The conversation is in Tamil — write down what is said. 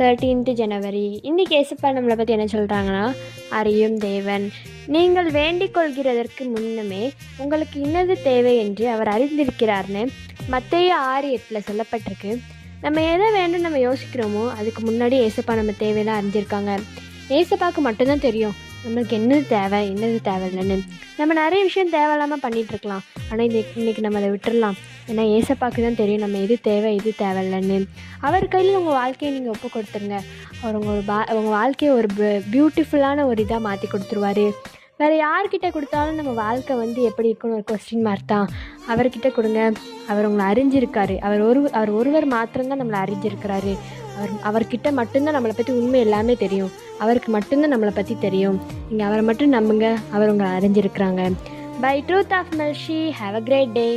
13th ஜனவரி. இன்றைக்கி ஏசப்பா நம்மளை பற்றி என்ன சொல்கிறாங்கன்னா, அறியும் தேவன். நீங்கள் வேண்டிக் கொள்கிறதற்கு முன்னமே உங்களுக்கு இன்னது தேவை என்று அவர் அறிந்திருக்கிறார்னு மத்தேயு 6:8 சொல்லப்பட்டிருக்கு. நம்ம எதை வேண்டும் நம்ம யோசிக்கிறோமோ அதுக்கு முன்னாடி ஏசப்பா நம்ம தேவையெல்லாம் அறிஞ்சிருக்காங்க. ஏசப்பாவுக்கு மட்டும்தான் தெரியும் நம்மளுக்கு என்னது தேவை என்னது தேவையில்லைன்னு. நம்ம நிறைய விஷயம் தேவையில்லாமல் பண்ணிகிட்ருக்கலாம், ஆனால் இன்றைக்கி நம்ம அதை விட்டுடலாம். ஏன்னா ஏசப்பாவுக்கு தான் தெரியும் நம்ம எது தேவை எது தேவையில்லைன்னு. அவர் கையில் உங்கள் வாழ்க்கையை நீங்கள் ஒப்பு கொடுத்துருங்க. அவர் உங்கள் வாழ்க்கையை ஒரு பியூட்டிஃபுல்லான ஒரு இதாக மாற்றி கொடுத்துருவாரு. வேறு யார்கிட்ட கொடுத்தாலும் நம்ம வாழ்க்கை எப்படி இருக்குன்னு ஒரு கொஸ்டின் மார்க் தான். அவர்கிட்ட கொடுங்க. அவர் உங்களை அறிஞ்சிருக்காரு. அவர் ஒருவர் மாத்திரம்தான் நம்மளை அறிஞ்சிருக்கிறாரு. அவர்கிட்ட மட்டும்தான் நம்மளை பற்றி உண்மை எல்லாமே தெரியும். அவருக்கு மட்டும்தான் நம்மளை பற்றி தெரியும். நீங்கள் அவரை மட்டும் நம்புங்க. அவர் உங்களை அறிஞ்சிருக்கிறாங்க. By truth of mercy. Have a great day.